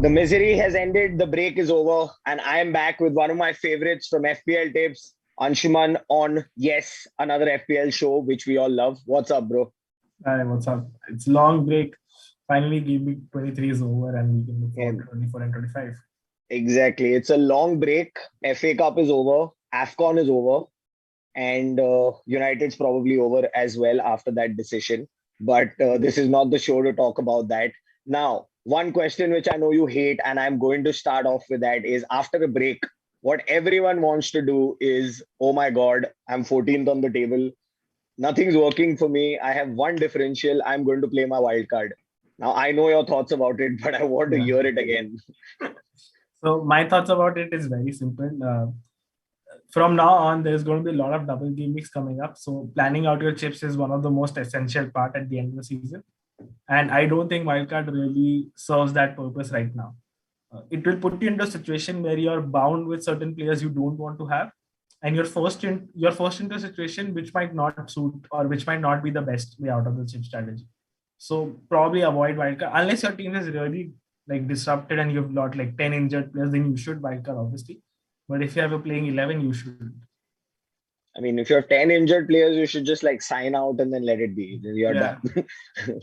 The misery has ended, the break is over, and I am back with one of my favorites from FPL tips, Anshuman on yes, another FPL show which we all love. What's up, bro? Hi, what's up? It's long break. Finally, GW23 is over and we can look Yeah, forward to 24 and 25. exactly. It's a long break. FA Cup is over, AFCON is over, and United's probably over as well after that decision. But this is not the show to talk about that. Now, one question which I know you hate, and I'm going to start off with that is after a break, what everyone wants to do is, oh my God, I'm 14th on the table. Nothing's working for me. I have one differential. I'm going to play my wild card. Now, I know your thoughts about it, but I want to Yeah. hear it again. So my thoughts about it is very simple. From now on, there's going to be a lot of double game weeks coming up. So planning out your chips is one of the most essential part at the end of the season. And I don't think wildcard really serves that purpose right now. It will put you into a situation where you're bound with certain players you don't want to have, and you're forced into a situation which might not suit or which might not be the best way out of the chip strategy. So probably avoid wildcard unless your team is really like disrupted and you've got like 10 injured players, then you should wildcard obviously. But if you have a playing 11, you should. I mean, if you have 10 injured players, you should just like sign out and then let it be. Then you're done. Yeah.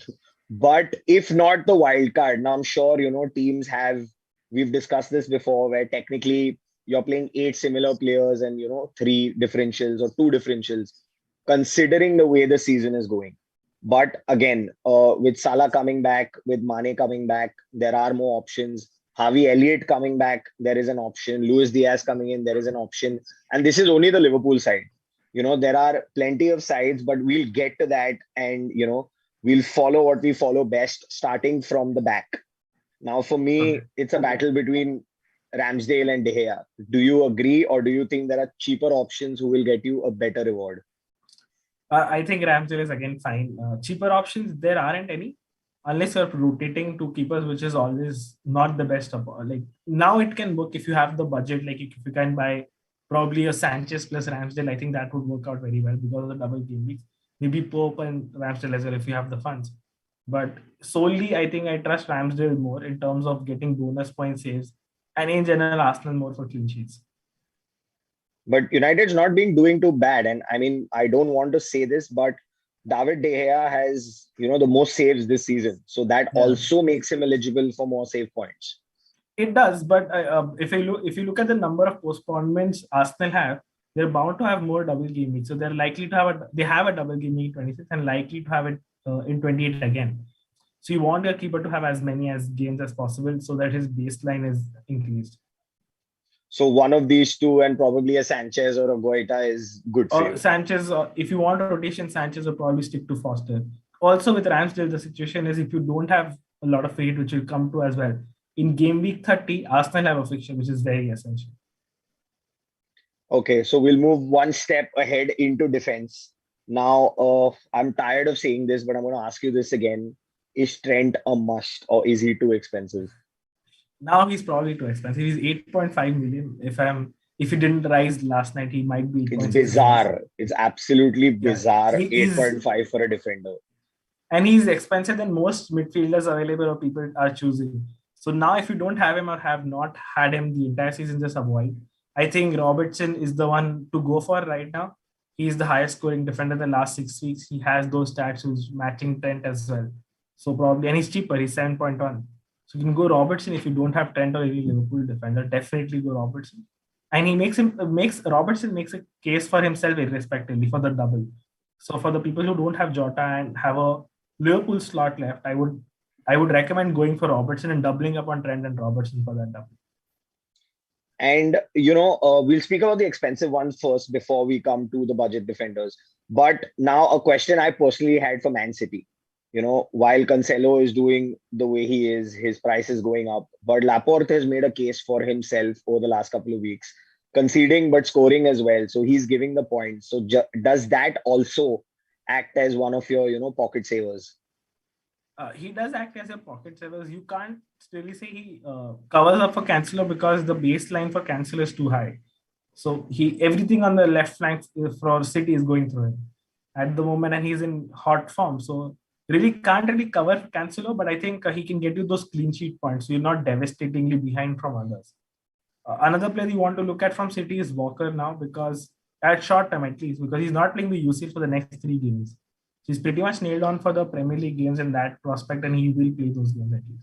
But if not the wild card, now I'm sure, teams have, we've discussed this before, where technically you're playing eight similar players and, three differentials or two differentials, considering the way the season is going. But again, with Salah coming back, with Mane coming back, there are more options. Harvey Elliott coming back, there is an option. Luis Diaz coming in, there is an option. And this is only the Liverpool side. There are plenty of sides, but we'll get to that and, we'll follow what we follow best, starting from the back. Now, for Okay. me, it's a battle between Ramsdale and De Gea. Do you agree, or do you think there are cheaper options who will get you a better reward? I think Ramsdale is again fine. Cheaper options, there aren't any unless you're rotating two keepers, which is always not the best of all. Like now it can work if you have the budget, like if you can buy probably a Sanchez plus Ramsdale, I think that would work out very well because of the double game weeks. Maybe Pope and Ramsdale as well if you have the funds. But solely, I think I trust Ramsdale more in terms of getting bonus point saves and in general Arsenal more for clean sheets. But United's not been doing too bad. And I mean, I don't want to say this, but David De Gea has, the most saves this season. So that Yeah. also makes him eligible for more save points. It does, but if you look at the number of postponements Arsenal have, they're bound to have more double game weeks. So they're likely to have a double game week 26 and likely to have it in 28 again. So you want your keeper to have as many as games as possible so that his baseline is increased. So one of these two and probably a Sanchez or a Goita is good for Or you. Sanchez, if you want a rotation, Sanchez will probably stick to Foster. Also with Ramsdale, the situation is if you don't have a lot of fate, which will come to as well. In game week 30, Arsenal have a fixture, which is very essential. Okay, so we'll move one step ahead into defense. Now, I'm tired of saying this, but I'm going to ask you this again. Is Trent a must or is he too expensive? Now he's probably too expensive. He's 8.5 million. If he didn't rise last night, he might be It's 8.6 million. bizarre. It's absolutely Yeah. bizarre. He's 8.5 for a defender. and he's expensive than most midfielders available or people are choosing. So now if you don't have him or have not had him the entire season, just avoid. I think Robertson is the one to go for right now. He's the highest scoring defender in the last 6 weeks. He has those stats who's matching Trent as well. So probably, and he's cheaper. He's 7.1. So you can go Robertson if you don't have Trent or any Liverpool defender. Definitely go Robertson. And he makes Robertson makes a case for himself irrespectively for the double. So for the people who don't have Jota and have a Liverpool slot left, I would recommend going for Robertson and doubling up on Trent and Robertson for that double. And, we'll speak about the expensive ones first before we come to the budget defenders. But now a question I personally had for Man City. While Cancelo is doing the way he is, his price is going up. But Laporte has made a case for himself over the last couple of weeks, conceding but scoring as well. So he's giving the points. So does that also act as one of your, pocket savers? He does act as a pocket saver. You can't really say he covers up for Cancelo because the baseline for Cancelo is too high. So everything on the left flank for City is going through him at the moment, and he's in hot form. So really can't really cover Cancelo, but I think he can get you those clean sheet points. So you're not devastatingly behind from others. Another player you want to look at from City is Walker now, because at short term at least, because he's not playing the UCL for the next 3 games. So he's pretty much nailed on for the Premier League games in that prospect, and he will play those games at least.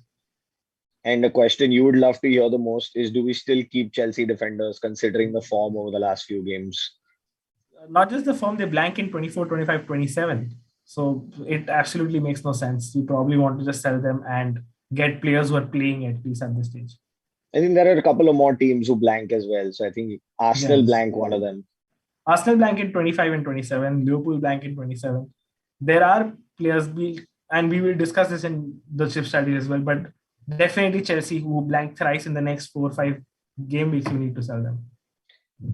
And the question you would love to hear the most is, do we still keep Chelsea defenders considering the form over the last few games? Not just the form, they blank in 24, 25, 27. So it absolutely makes no sense. You probably want to just sell them and get players who are playing at least at this stage. I think there are a couple of more teams who blank as well. So I think Arsenal Yes. blank one of them. Arsenal blank in 25 and 27. Liverpool blank in 27. There are players, and we will discuss this in the chip strategy as well, but definitely Chelsea, who blank thrice in the next 4 or 5 game weeks, you need to sell them.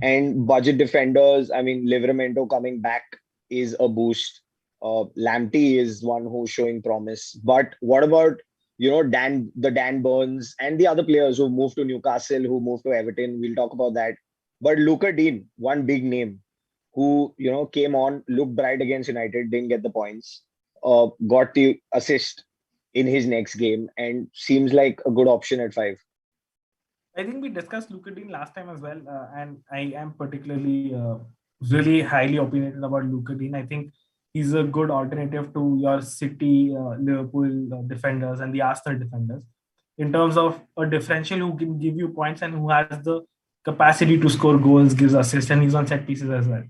And budget defenders, I mean, Livramento coming back is a boost. Lamptey is one who's showing promise. But what about, Dan Burns and the other players who moved to Newcastle, who moved to Everton? We'll talk about that. But Luca Dean, one big name, who, came on, looked bright against United, didn't get the points, got the assist in his next game, and seems like a good option at 5. I think we discussed Luca Dean last time as well, and I am particularly really highly opinionated about Luca Dean. I think he's a good alternative to your City, Liverpool defenders and the Arsenal defenders in terms of a differential who can give you points and who has the capacity to score goals, gives assists, and he's on set pieces as well.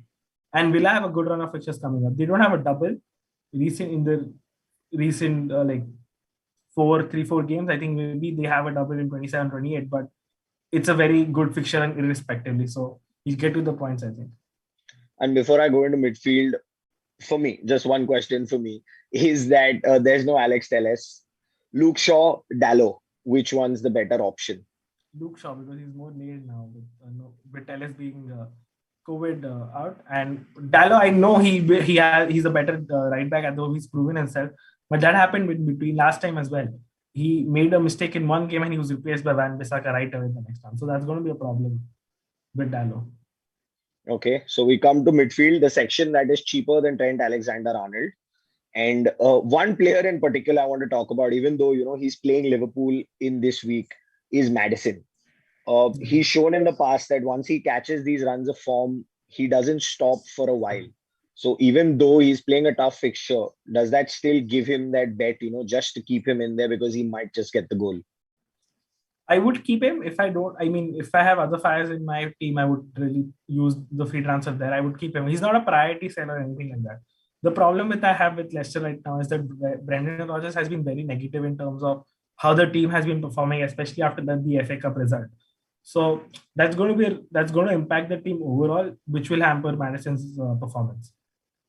And Villa have a good run of fixtures coming up. They don't have a double recent like 4 games. I think maybe they have a double in 27, 28, but it's a very good fixture and irrespectively. So you get to the points, I think. And before I go into midfield, for me, just one question for me is that there's no Alex Telles. Luke Shaw, Dallo, which one's the better option? Luke Shaw, because he's more nailed now with Telles being COVID out, and Dallo, I know he's a better right back, although he's proven himself. But that happened between last time as well. He made a mistake in one game and he was replaced by Van Bissaka right away the next time. So that's going to be a problem with Dallo. Okay, so we come to midfield, the section that is cheaper than Trent Alexander-Arnold. And one player in particular I want to talk about, even though, he's playing Liverpool in this week, is Maddison. He's shown in the past that once he catches these runs of form, he doesn't stop for a while. So even though he's playing a tough fixture, does that still give him that bet, just to keep him in there because he might just get the goal? I would keep him if I have other fires in my team, I would really use the free transfer there. I would keep him. He's not a priority seller or anything like that. The problem I have with Leicester right now is that Brendan Rodgers has been very negative in terms of how the team has been performing, especially after the FA Cup result. So that's going to impact the team overall, which will hamper Maddison's performance.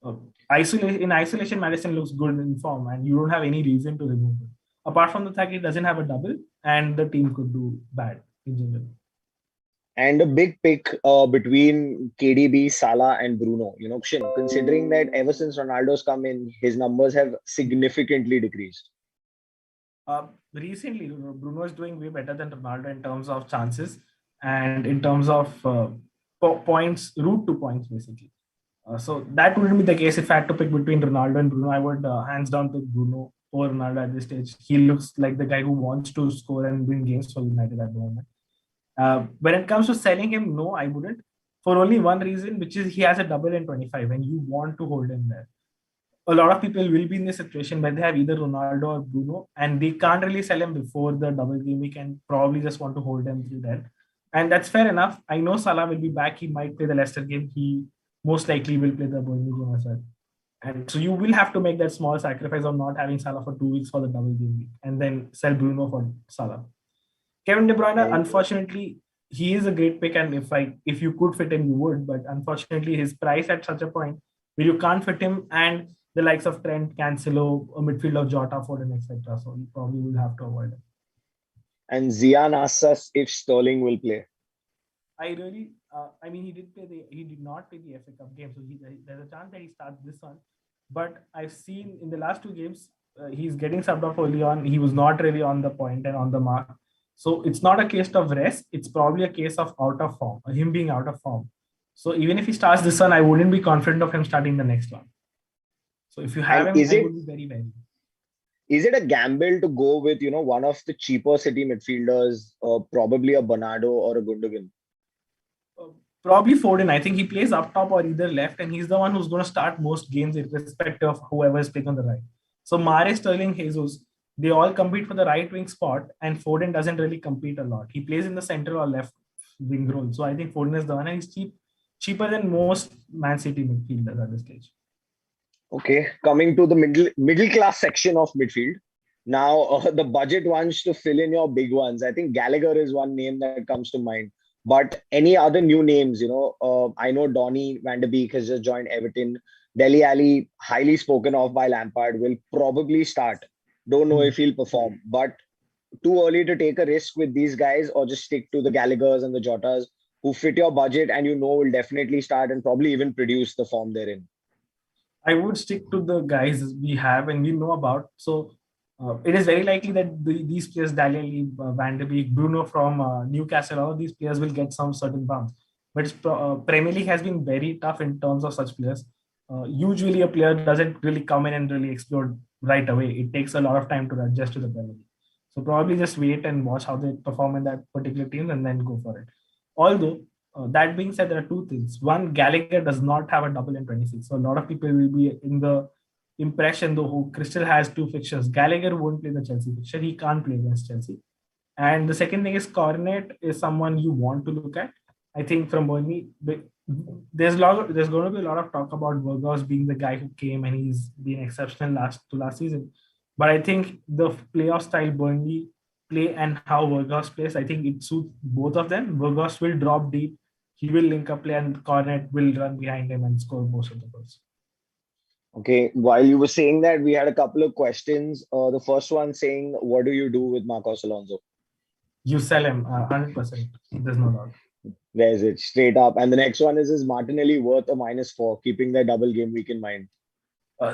In isolation, Maddison looks good in form, and you don't have any reason to remove him. Apart from the fact he doesn't have a double, and the team could do bad in general. And a big pick between KDB, Salah, and Bruno. Considering that ever since Ronaldo's come in, his numbers have significantly decreased. Recently, Bruno is doing way better than Ronaldo in terms of chances and in terms of points, route to points, basically. So that wouldn't be the case if I had to pick between Ronaldo and Bruno. I would hands down pick Bruno over Ronaldo at this stage. He looks like the guy who wants to score and win games for United at the moment. When it comes to selling him, no, I wouldn't. For only one reason, which is he has a double in 25 and you want to hold him there. A lot of people will be in this situation where they have either Ronaldo or Bruno and they can't really sell him before the double game week and probably just want to hold him through that. And that's fair enough. I know Salah will be back. He might play the Leicester game. He most likely will play the Burnley game as well. And so you will have to make that small sacrifice of not having Salah for 2 weeks for the double game week and then sell Bruno for Salah. Kevin De Bruyne, unfortunately, he is a great pick, and if you could fit him, you would. But unfortunately, his price at such a point where you can't fit him, and the likes of Trent, Cancelo, a midfield of Jota, Foden, etc. So you probably will have to avoid it. And Zian asks us if Sterling will play. he did not play the FA Cup game, so there's a chance that he starts this one. But I've seen in the last 2 games, he's getting subbed off early on. He was not really on the point and on the mark. So it's not a case of rest. It's probably a case of out of form, him being out of form. So even if he starts this one, I wouldn't be confident of him starting the next one. So if you have him, I would be very, very. Is it a gamble to go with, one of the cheaper City midfielders, probably a Bernardo or a Gundogan? Uh, Probably Foden. I think he plays up top or either left, and he's the one who's going to start most games, irrespective of whoever is playing on the right. So Mahrez, Sterling, Jesus, they all compete for the right wing spot, and Foden doesn't really compete a lot. He plays in the center or left wing role. So I think Foden is the one, and he's cheaper than most Man City midfielders at this stage. Okay, coming to the middle class section of midfield. Now, the budget ones to fill in your big ones. I think Gallagher is one name that comes to mind. But any other new names, I know Donny van de Beek has just joined Everton. Dele Alli, highly spoken of by Lampard, will probably start. Don't know if he'll perform, but too early to take a risk with these guys, or just stick to the Gallaghers and the Jotas who fit your budget and will definitely start and probably even produce the form they're in. I would stick to the guys we have and we know about. So it is very likely that these players, Dali, Van de Beek, Bruno from Newcastle, all of these players will get some certain bumps. But Premier League has been very tough in terms of such players. Usually, a player doesn't really come in and really explode right away. It takes a lot of time to adjust to the Premier League. So probably just wait and watch how they perform in that particular team and then go for it. Although that being said, there are two things. One, Gallagher does not have a double in 26. So a lot of people will be in the impression, though, who Crystal has two fixtures. Gallagher won't play the Chelsea fixture. He can't play against Chelsea. And the second thing is Cornet is someone you want to look at. I think from Burnley, there's going to be a lot of talk about Burgos being the guy who came and he's been exceptional last season. But I think the playoff style Burnley play and how Burgos plays, I think it suits both of them. Burgos will drop deep. He will link up play and Cornet will run behind him and score most of the goals. Okay, while you were saying that, we had a couple of questions. The first one saying, what do you do with Marcos Alonso? You sell him 100%. There's no doubt. There's it, straight up. And the next one is Martinelli worth a -4, keeping their double game week in mind?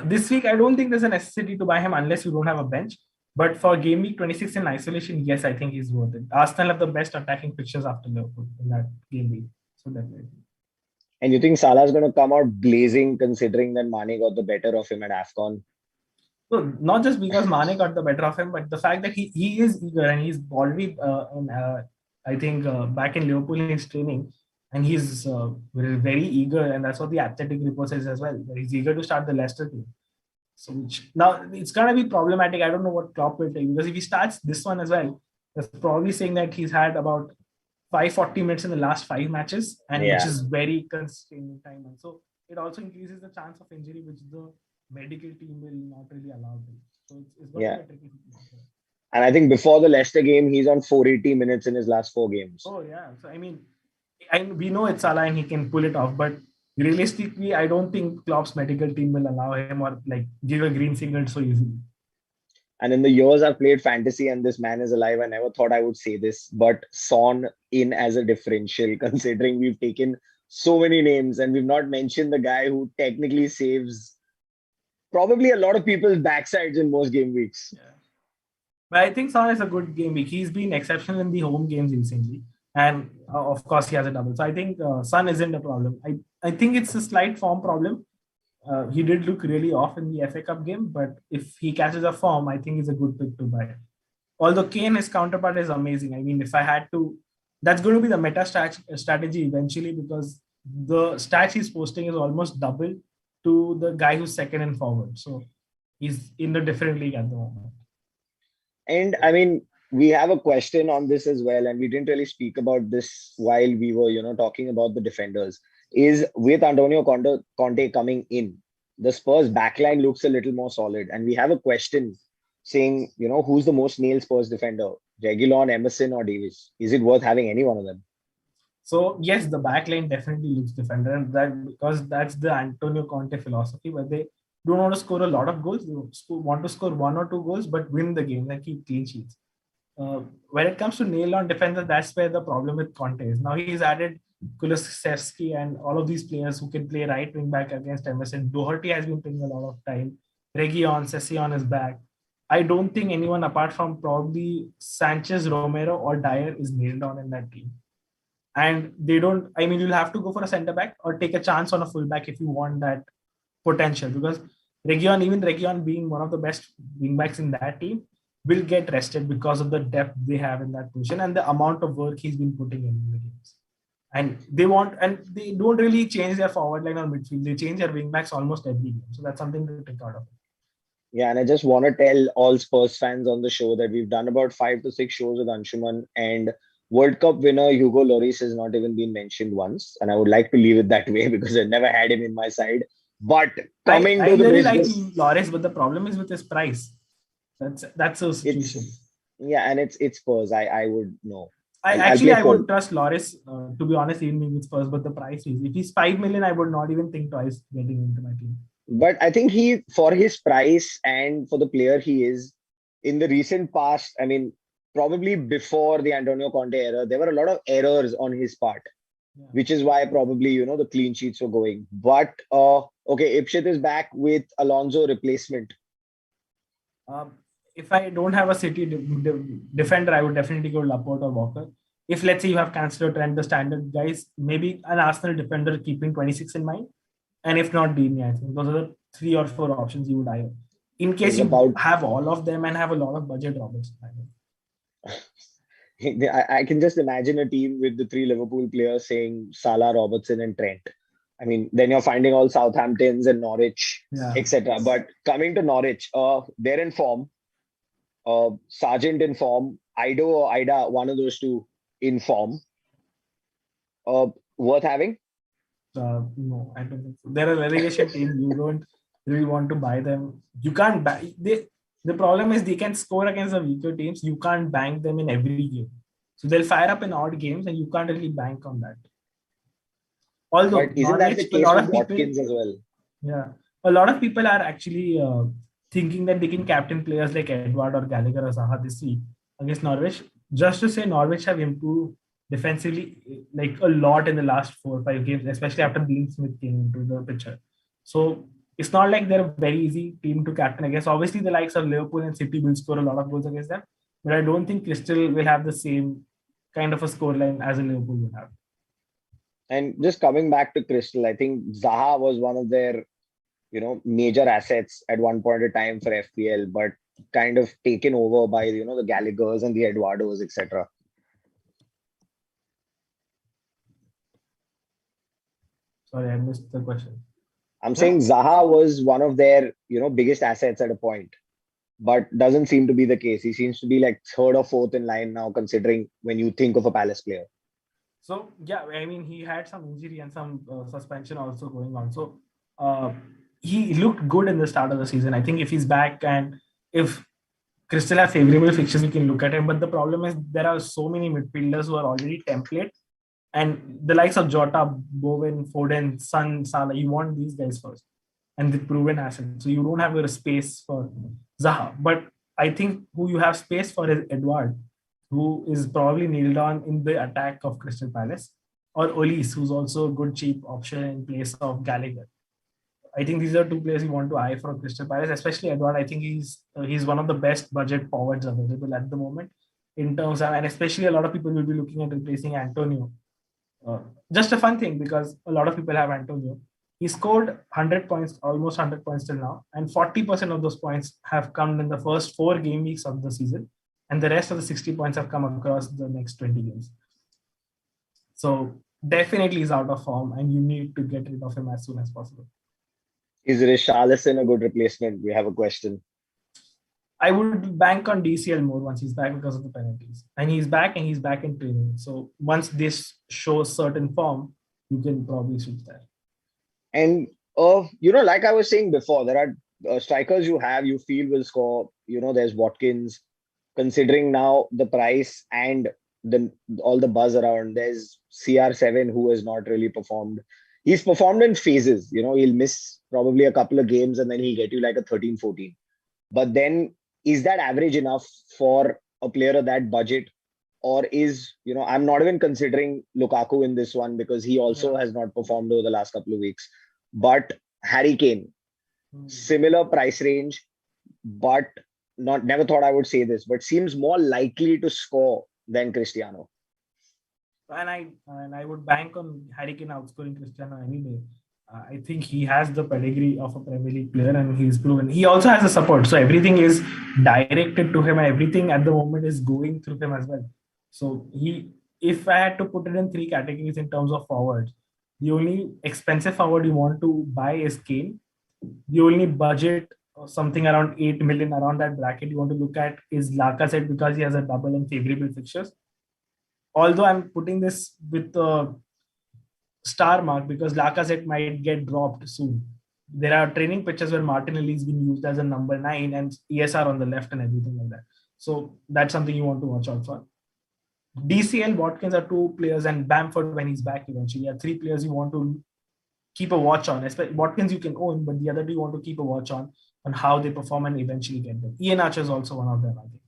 This week, I don't think there's a necessity to buy him unless you don't have a bench. But for game week 26 in isolation, yes, I think he's worth it. Arsenal have the best attacking fixtures after Liverpool in that game week. So definitely. And you think Salah's going to come out blazing, considering that Mane got the better of him at AFCON? So not just because Mane got the better of him, but the fact that he is eager and he's already, I think, back in Liverpool in his training, and he's very eager, and that's what the Athletic report says as well. He's eager to start the Leicester team. So now it's gonna be problematic. I don't know what Klopp will take, because if he starts this one as well, that's probably saying that he's had about 540 minutes in the last 5 matches, and which is very constraining time. And so it also increases the chance of injury, which the medical team will not really allow them. So it's going to be a tricky situation. And I think before the Leicester game, he's on 480 minutes in his last 4 games. Oh yeah. So I mean, we know it's Salah and he can pull it off, but realistically, I don't think Klopp's medical team will allow him or like give a green signal so easily. And in the years I've played fantasy and this man is alive, I never thought I would say this, but Son in as a differential, considering we've taken so many names and we've not mentioned the guy who technically saves probably a lot of people's backsides in most game weeks. Yeah. But I think Son is a good game week. He's been exceptional in the home games recently. And of course, he has a double. So I think Son isn't a problem. I think it's a slight form problem. He did look really off in the FA Cup game, but if he catches a form, I think he's a good pick to buy. Although Kane, his counterpart, is amazing. I mean, if I had to, that's going to be the meta strategy eventually, because the stats he's posting is almost double to the guy who's second and forward. So he's in a different league at the moment. And I mean, we have a question on this as well, and we didn't really speak about this while we were, talking about the defenders. Is with Antonio Conte coming in, the Spurs backline looks a little more solid. And we have a question saying, who's the most nailed Spurs defender? Reguilon, Emerson, or Davis? Is it worth having any one of them? So yes, the backline definitely looks defender, and that because that's the Antonio Conte philosophy, where they don't want to score a lot of goals. They want to score 1 or 2 goals, but win the game and keep clean sheets. When it comes to nail on defender, that's where the problem with Conte is. Now he's added Kulusevski and all of these players who can play right wing back against Emerson. Doherty has been playing a lot of time. Reguilon, Session is back. I don't think anyone apart from probably Sanchez, Romero, or Dyer is nailed on in that team. And they don't, I mean, you'll have to go for a centre back or take a chance on a full back if you want that potential, because Even Region being one of the best wingbacks in that team, will get rested because of the depth they have in that position and the amount of work he's been putting in the games. And they don't really change their forward line or midfield. They change their wingbacks almost every game. So that's something to take out of it. Yeah, and I just want to tell all Spurs fans on the show that we've done about 5 to 6 shows with Anshuman, and World Cup winner Hugo Lloris has not even been mentioned once. And I would like to leave it that way because I never had him in my side. But coming I to the really like business, Loris, but the problem is with his price. That's a situation. it's Spurs. I would know. I'll I play would cold. trust Loris, to be honest, even with Spurs, but the price is, if he's 5 million, I would not even think twice getting into my team. But I think for his price and for the player he is, in the recent past, I mean, probably before the Antonio Conte era, there were a lot of errors on his part, which is why probably, the clean sheets were going. But, okay, Ipshit is back with Alonso replacement. If I don't have a City defender, I would definitely go Laporte or Walker. If let's say you have Cancelo, Trent, the standard guys, maybe an Arsenal defender keeping 26 in mind. And if not, Dini, I think those are the 3 or 4 options you would hire. In case you have all of them and have a lot of budget, Robertson. I can just imagine a team with the 3 Liverpool players saying Salah, Robertson, and Trent. I mean, then you're finding all Southamptons and Norwich, etc. But coming to Norwich, they're in form. Sargent in form. Ido or Ida, one of those two in form. Worth having? No, I don't think so. They're a relegation team. You don't really want to buy them. You can't buy. The problem is they can score against the weaker teams. You can't bank them in every game. So they'll fire up in odd games and you can't really bank on that. Although, but isn't that the case with Watkins as well? Yeah. A lot of people are actually thinking that they can captain players like Edward or Gallagher or Zaha this week against Norwich. Just to say, Norwich have improved defensively like a lot in the last 4 or 5 games, especially after Dean Smith came into the picture. So it's not like they're a very easy team to captain against. Obviously, the likes of Liverpool and City will score a lot of goals against them, but I don't think Crystal will have the same kind of a scoreline as a Liverpool will have. And just coming back to Crystal, I think Zaha was one of their, major assets at one point in time for FPL, but kind of taken over by, the Gallaghers and the Eduardos, etc. Sorry, I missed the question. I'm saying Zaha was one of their, biggest assets at a point, but doesn't seem to be the case. He seems to be like 3rd or 4th in line now, considering when you think of a Palace player. So, yeah, I mean, he had some injury and some suspension also going on. So, he looked good in the start of the season. I think if he's back and if Crystal have favorable fixtures, we can look at him. But the problem is there are so many midfielders who are already template. And the likes of Jota, Bowen, Foden, Son, Salah, you want these guys first. And the proven assets. So you don't have a space for Zaha. But I think who you have space for is Edward, who is probably nailed on in the attack of Crystal Palace, or Olise, who's also a good cheap option in place of Gallagher. I think these are 2 players you want to eye for Crystal Palace, especially Edward. I think he's one of the best budget forwards available at the moment in terms of, and especially a lot of people will be looking at replacing Antonio. Just a fun thing because a lot of people have Antonio. He scored 100 points, almost 100 points till now, and 40% of those points have come in the first 4 game weeks of the season, and the rest of the 60 points have come across the next 20 games. So definitely he's out of form, and you need to get rid of him as soon as possible. Is Richarlison a good replacement? We have a question. I would bank on DCL more once he's back because of the penalties. And he's back in training. So once this shows certain form, you can probably switch there. And, like I was saying before, there are strikers you feel will score. There's Watkins. Considering now the price and all the buzz around, there's CR7 who has not really performed. He's performed in phases. He'll miss probably a couple of games and then he'll get you like a 13-14. But then is that average enough for a player of that budget? Or is, I'm not even considering Lukaku in this one because he also has not performed over the last couple of weeks. But Harry Kane, similar price range, but never thought I would say this, but seems more likely to score than Cristiano. And I would bank on Harry Kane outscoring Cristiano any day. I think he has the pedigree of a Premier League player, and he's proven. He also has the support, so everything is directed to him. Everything at the moment is going through him as well. So if I had to put it in three categories in terms of forwards, the only expensive forward you want to buy is Kane. The only budget something around 8 million around that bracket you want to look at is Lacazette because he has a double and favorable fixtures. Although I'm putting this with star mark because Lacazette might get dropped soon. There are training pitches where Martinelli is being used as a number 9 and ESR on the left and everything like that. So that's something you want to watch out for. DCL, Watkins are 2 players, and Bamford when he's back eventually are 3 players you want to keep a watch on. Especially Watkins you can own, but the other 2 you want to keep a watch on how they perform and eventually get them. Ian Archer is also one of them, I think.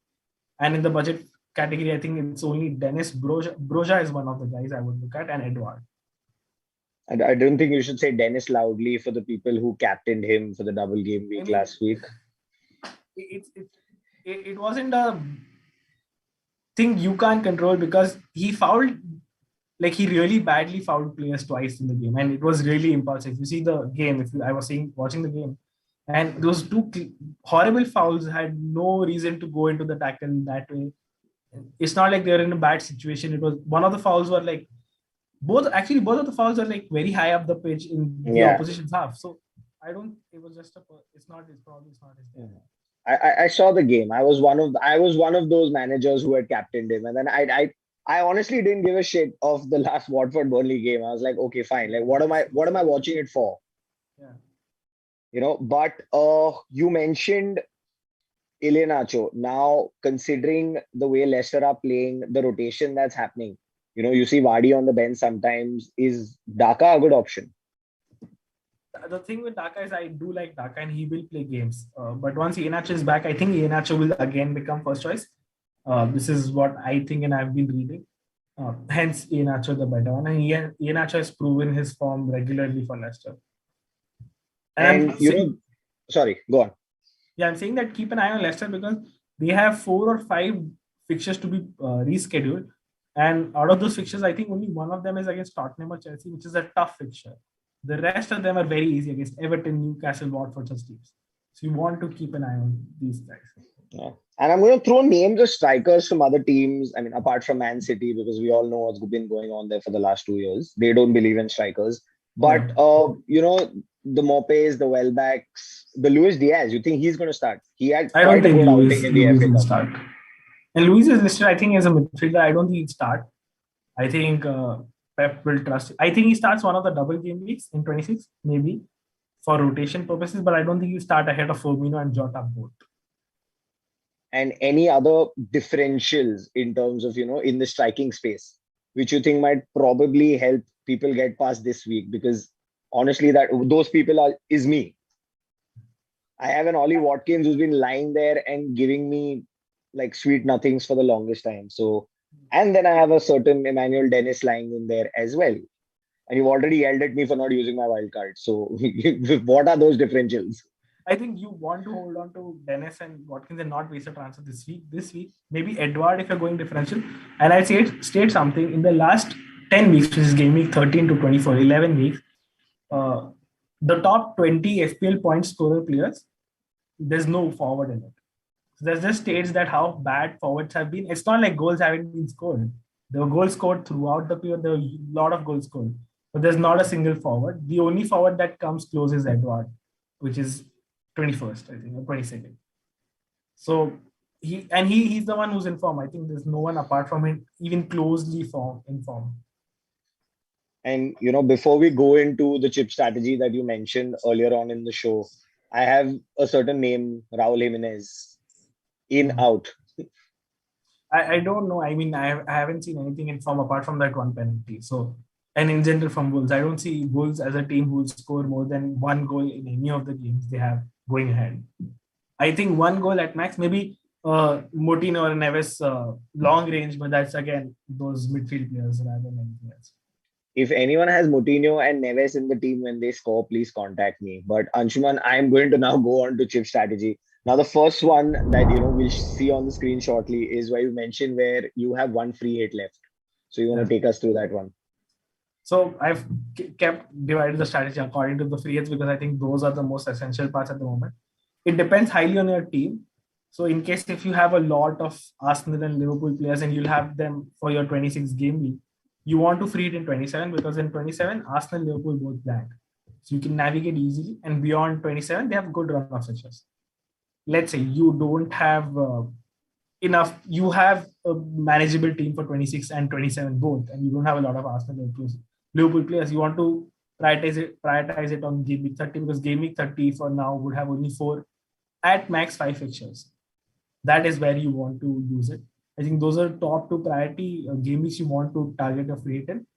And in the budget category, I think it's only Dennis Broja. Broja is one of the guys I would look at, and Edward. I don't think you should say Dennis loudly for the people who captained him for the double game week last week. It wasn't a thing you can't control because he fouled, like he really badly fouled players twice in the game, and it was really impulsive. You see the game, I was watching the game, and those 2 horrible fouls had no reason to go into the tackle that way. It's not like they're in a bad situation. It was one of the fouls were like both of the fouls are like very high up the pitch in the opposition's half. So it was just it's probably not his game. I saw the game. I was one of those managers who had captained him, and then I honestly didn't give a shit of the last Watford Burnley game. I was like, okay, fine. Like, what am I watching it for? Yeah. But you mentioned Iheanacho. Now, considering the way Leicester are playing, the rotation that's happening, you see Vardy on the bench sometimes. Is Daka a good option? The thing with Daka is I do like Daka and he will play games. But once Iheanacho is back, I think Iheanacho will again become first choice. This is what I think and I've been reading. Hence, Iheanacho the better one. And Iheanacho has proven his form regularly for Leicester. And sorry, go on. Yeah, I'm saying that keep an eye on Leicester because they have 4 or 5 fixtures to be rescheduled. And out of those fixtures, I think only one of them is against Tottenham or Chelsea, which is a tough fixture. The rest of them are very easy against Everton, Newcastle, Watford, such teams. So you want to keep an eye on these guys. Yeah. And I'm going to throw names of strikers from other teams. I mean, apart from Man City, because we all know what's been going on there for the last 2 years. They don't believe in strikers. But, the Mopes, the Welbecks, the Luis Diaz, you think he's going to start? He had quite a good outing in the FA Cup. Start. And Luis is listed, I think, as a midfielder. I don't think he'd start. I think Pep will trust. I think he starts one of the double game weeks in 26, maybe, for rotation purposes. But I don't think you start ahead of Firmino and Jota both. And any other differentials in terms of, in the striking space, which you think might probably help people get past this week? Because honestly, those people is me. I have an Ollie Watkins who's been lying there and giving me like sweet nothings for the longest time. So, and then I have a certain Emmanuel Dennis lying in there as well. And you've already yelled at me for not using my wild card. So what are those differentials? I think you want to hold on to Dennis and Watkins and not waste a transfer this week. Maybe Edward if you're going differential. And I state something in the last 10 weeks, which is game week 13 to 24, 11 weeks, the top 20 FPL point scorer players, there's no forward in it. So that just states that how bad forwards have been. It's not like goals haven't been scored. There were goals scored throughout the period. There were a lot of goals scored. But there's not a single forward. The only forward that comes close is Edward, which is 21st, I think, or 22nd. So he's the one who's in form. I think there's no one apart from him even closely in form. And, before we go into the chip strategy that you mentioned earlier on in the show, I have a certain name, Raul Jimenez, out. I don't know. I mean, I haven't seen anything in form apart from that one penalty. So, and in general from Wolves, I don't see Wolves as a team who will score more than 1 goal in any of the games they have going ahead. I think 1 goal at max, maybe Moutinho or Neves long range, but that's again those midfield players rather than anything else. If anyone has Moutinho and Neves in the team when they score, please contact me. But Anshuman, I'm going to now go on to chip strategy. Now, the first one that, we'll see on the screen shortly is where you mentioned where you have 1 free hit left. So you want to take us through that one? So I've kept divided the strategy according to the free hits because I think those are the most essential parts at the moment. It depends highly on your team. So in case if you have a lot of Arsenal and Liverpool players and you'll have them for your 26 game week, you want to free it in 27 because in 27 Arsenal Liverpool both blank. So you can navigate easily, and beyond 27 they have good run of fixtures. Let's say you don't have enough, you have a manageable team for 26 and 27 both, and you don't have a lot of Arsenal Liverpool players. You want to prioritize it on game week 30 because game week 30 for now would have only 4 at max 5 fixtures. That is where you want to use it. I think those are top 2 priority game weeks you want to target your free hit in.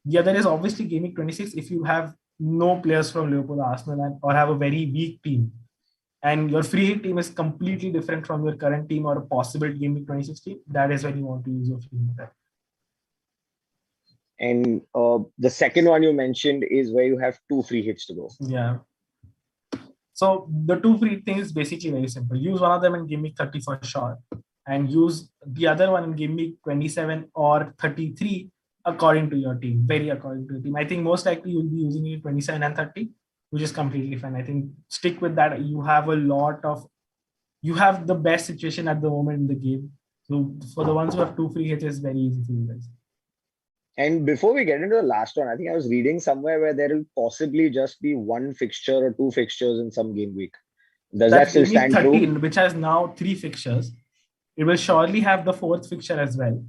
The other is obviously game week 26. If you have no players from Liverpool, Arsenal, or have a very weak team, and your free hit team is completely different from your current team or a possible game week 26 team, that is when you want to use your free hit. And the second one you mentioned is where you have 2 free hits to go. Yeah. So the 2 free things is basically very simple. Use one of them in game week 30 for sure, and use the other one in game week 27 or 33 according to your team, very according to your team. I think most likely you'll be using it 27 and 30, which is completely fine. I think stick with that. You have the best situation at the moment in the game. So for the ones who have 2 free hits, it's very easy for you guys. And before we get into the last one, I think I was reading somewhere where there will possibly just be 1 fixture or 2 fixtures in some game week. Does that still stand 13, true? which has now 3 fixtures. It will surely have the 4th fixture as well,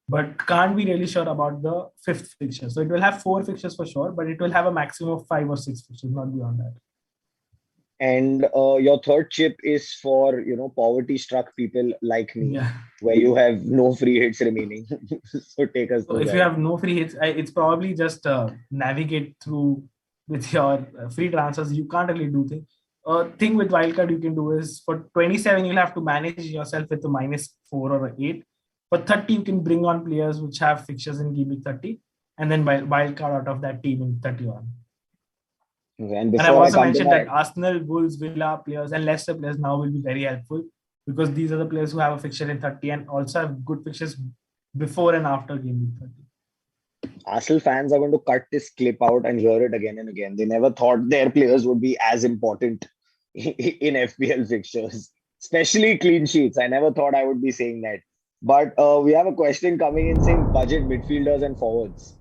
but can't be really sure about the 5th fixture. So it will have 4 fixtures for sure, but it will have a maximum of 5 or 6 fixtures, not beyond that. And your third chip is for, poverty struck people like me, Yeah. where you have no free hits remaining. So take us through So if that. you have no free hits, it's probably just navigate through with your free transfers. You can't really do things. Thing with wildcard you can do is for 27 you'll have to manage yourself with a -4 or a 8. For 30 you can bring on players which have fixtures in game week 30, and then wildcard out of that team in 31. And I've before I also come to mentioned that my Arsenal, Wolves, Villa players and Leicester players now will be very helpful because these are the players who have a fixture in 30 and also have good fixtures before and after game week 30. Arsenal fans are going to cut this clip out and hear it again and again. They never thought their players would be as important in FPL fixtures, especially clean sheets. I never thought I would be saying that. But we have a question coming in saying budget midfielders and forwards.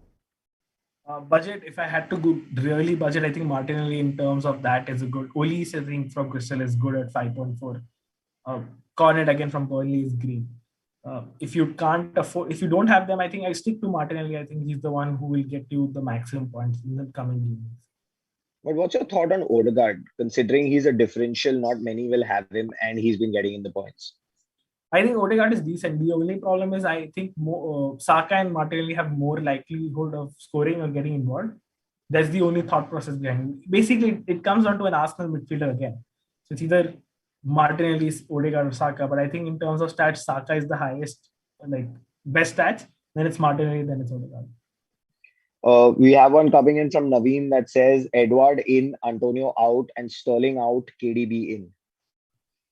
Budget, if I had to go really budget, I think Martinelli in terms of that is a good. Olise, I think from Crystal is good at 5.4. Cornet again from Burnley is great. If you can't afford, if you don't have them, I think I stick to Martinelli. I think he's the one who will get you the maximum points in the coming games. But what's your thought on Odegaard? Considering he's a differential, not many will have him, and he's been getting in the points. I think Odegaard is decent. The only problem is I think more, Saka and Martinelli have more likelihood of scoring or getting involved. That's the only thought process behind it. Basically, it comes down to an Arsenal midfielder again. So it's either Martinelli, Odegaard, or Saka. But I think in terms of stats, Saka is the highest, best stats. Then it's Martinelli, then it's Odegaard. We have one coming in from Naveen that says Edward in, Antonio out, and Sterling out, KDB in.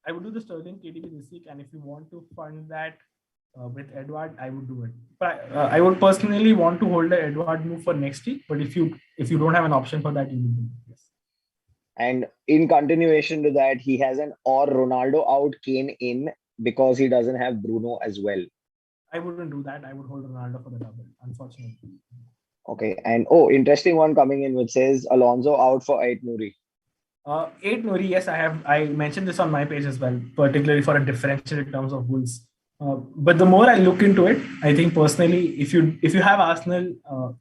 I would do the Sterling KDB this week, and if you want to fund that with Edward, I would do it. But I would personally want to hold the Edward move for next week. But if you don't have an option for that, you will do it. Yes. And in continuation to that, he has an or Ronaldo out, Kane in, because he doesn't have Bruno as well. I wouldn't do that. I would hold Ronaldo for the double, unfortunately. Okay. And interesting one coming in which says Alonso out for 8 Nuri. 8 Nuri, yes, I mentioned this on my page as well, particularly for a differential in terms of Wolves. But the more I look into it, I think personally, if you have Arsenal,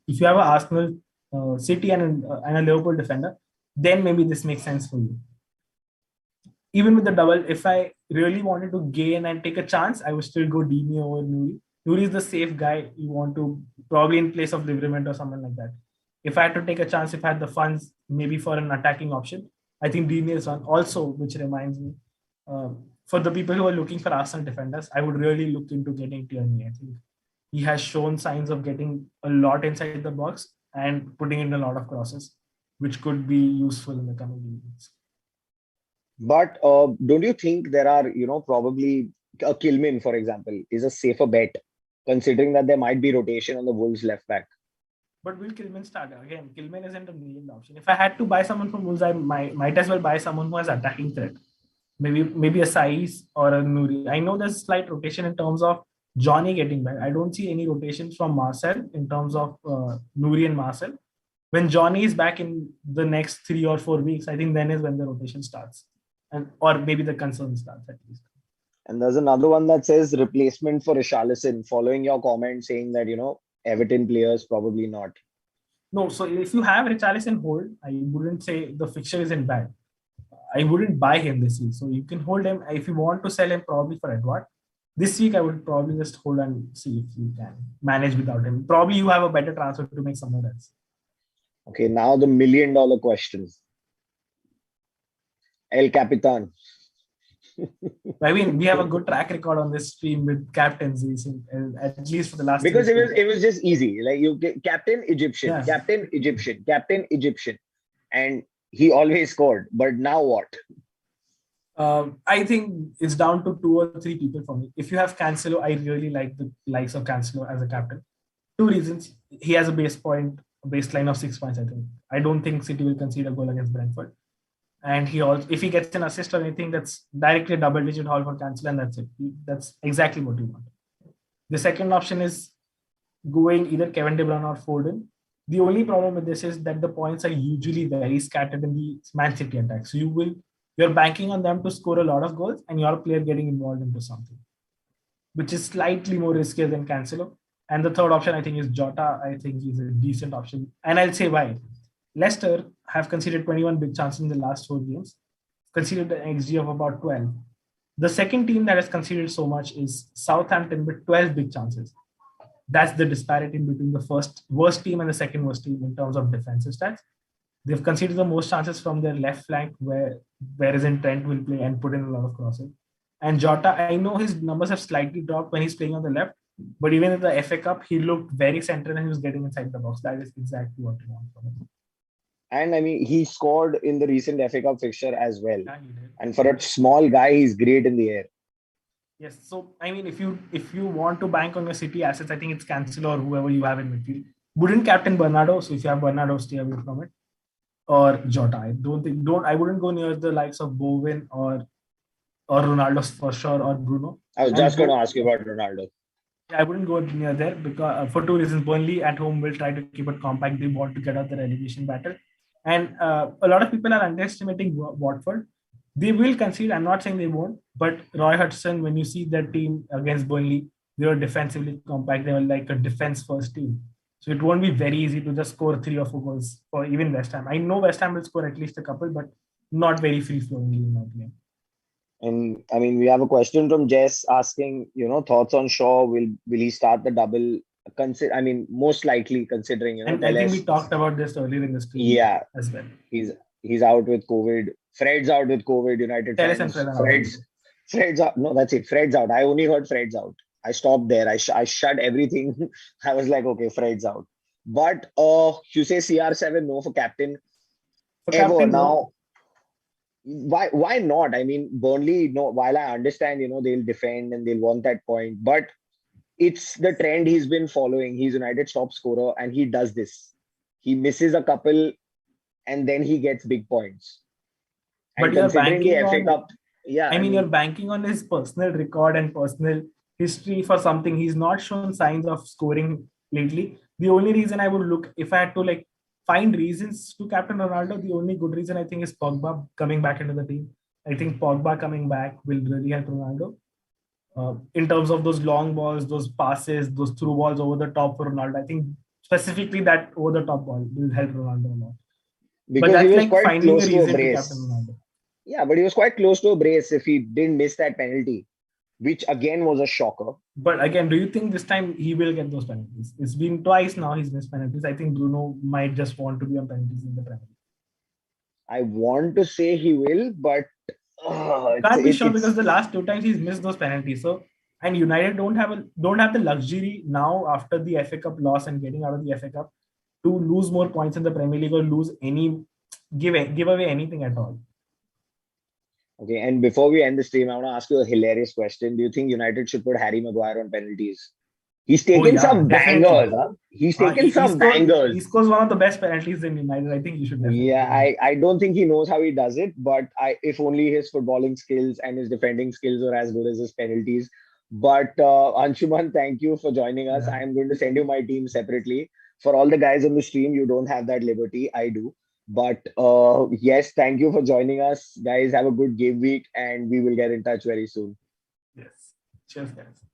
if you have an Arsenal, City and a Liverpool defender, then maybe this makes sense for you. Even with the double, if I really wanted to gain and take a chance, I would still go Dini over Nuri. Nuri is the safe guy you want to, probably in place of Liverment or something like that. If I had to take a chance, if I had the funds, maybe for an attacking option, I think Dini is one. Also, which reminds me, for the people who are looking for Arsenal defenders, I would really look into getting Tierney. I think he has shown signs of getting a lot inside the box and putting in a lot of crosses, which could be useful in the coming weeks. But don't you think there are, probably a Kilman, for example, is a safer bet, considering that there might be rotation on the Wolves left back? But will Kilman start? Again, Kilman isn't a nailed option. If I had to buy someone from Wolves, I might as well buy someone who has attacking threat. Maybe a Saiz or a Nuri. I know there's slight rotation in terms of Johnny getting back. I don't see any rotations from Marcel in terms of Nuri and Marcel. When Johnny is back in the next 3 or 4 weeks, I think then is when the rotation starts, and or maybe the concern starts at least. And there's another one that says replacement for Richarlison, following your comment saying that, Everton players probably not. No, so if you have Richarlison hold, I wouldn't say the fixture isn't bad. I wouldn't buy him this week. So you can hold him. If you want to sell him, probably for Edward. This week, I would probably just hold and see if you can manage without him. Probably you have a better transfer to make somewhere else. Okay, now the $1 million question. El Capitan. I mean, we have a good track record on this stream with captaincies, at least for the last. Because it was just easy. Like you get captain Egyptian, Yeah. captain Egyptian, captain Egyptian, and he always scored. But now what? I think it's down to 2 or 3 people for me. If you have Cancelo, I really like the likes of Cancelo as a captain. 2 reasons. He has a baseline of 6 points, I think. I don't think City will concede a goal against Brentford. And he also, if he gets an assist or anything, that's directly a double-digit haul for Cancelo, and that's it. That's exactly what you want. The second option is going either Kevin De Bruyne or Foden. The only problem with this is that the points are usually very scattered in the Man City attack. So you're banking on them to score a lot of goals and your player getting involved into something, which is slightly more riskier than Cancelo. And the third option, I think, is Jota. I think he's a decent option. And I'll say why. Leicester have conceded 21 big chances in the last 4 games, conceded an XG of about 12. The second team that has conceded so much is Southampton with 12 big chances. That's the disparity between the first worst team and the second worst team in terms of defensive stats. They've conceded the most chances from their left flank, whereas Trent will play and put in a lot of crosses. And Jota, I know his numbers have slightly dropped when he's playing on the left, but even in the FA Cup, he looked very central and he was getting inside the box. That is exactly what you want from him. And I mean, he scored in the recent FA Cup fixture as well. Yeah, he did. And for a small guy, he's great in the air. Yes. So, I mean, if you want to bank on your City assets, I think it's Cancelo or whoever you have in midfield. Wouldn't captain Bernardo. So if you have Bernardo, stay away from it. Or Jota. I wouldn't go near the likes of Bowen or Ronaldo for sure, or Bruno. I was just going to ask you about Ronaldo. I wouldn't go near there because for 2 reasons. Burnley at home will try to keep it compact. They want to get out the relegation battle. And a lot of people are underestimating Watford. They will concede. I'm not saying they won't. But Roy Hodgson, when you see their team against Burnley, they were defensively compact. They were like a defense-first team. So it won't be very easy to just score 3 or 4 goals for even West Ham. I know West Ham will score at least a couple, but not very free-flowingly in my opinion. And I mean, we have a question from Jess asking, thoughts on Shaw. Will he start the double? Most likely considering, And I think we talked about this earlier in the stream. Yeah, as well. He's out with COVID. Fred's out with COVID. United fans. Fred's out. No, that's it. Fred's out. I only heard Fred's out. I stopped there. I shut everything. I was like, okay, Fred's out. But you say CR7 no for captain. Now. Why not? I mean, Burnley, no, while I understand, they'll defend and they'll want that point, but it's the trend he's been following. He's United's top scorer and he does this. He misses a couple and then he gets big points. And but you're banking the FA Cup, I mean, you're banking on his personal record and personal history for something. He's not shown signs of scoring lately. The only reason I would look, if I had to find reasons to captain Ronaldo, the only good reason I think is Pogba coming back into the team. I think Pogba coming back will really help Ronaldo in terms of those long balls, those passes, those through balls over the top for Ronaldo. I think specifically that over the top ball will help Ronaldo a lot. Because but he was quite close to a brace. Yeah, but he was quite close to a brace if he didn't miss that penalty, which again was a shocker. But again, do you think this time he will get those penalties? It's been twice now he's missed penalties. I think Bruno might just want to be on penalties in the Premier League. I want to say he will, but can't be sure because the last 2 times he's missed those penalties. So, and United don't have the luxury now after the FA Cup loss and getting out of the FA Cup to lose more points in the Premier League or give away anything at all. Okay, and before we end the stream, I want to ask you a hilarious question. Do you think United should put Harry Maguire on penalties? He's Oh taken yeah, some definitely. bangers, huh? He's taken He some scores. bangers. He scores one of the best penalties in United. I think you should definitely Yeah, give him. I don't think he knows how he does it, but if only his footballing skills and his defending skills were as good as his penalties. But Anshuman, thank you for joining us. Yeah. I am going to send you my team separately. For all the guys on the stream, you don't have that liberty. I do. But yes, thank you for joining us. Guys, have a good game week and we will get in touch very soon. Yes. Cheers, guys.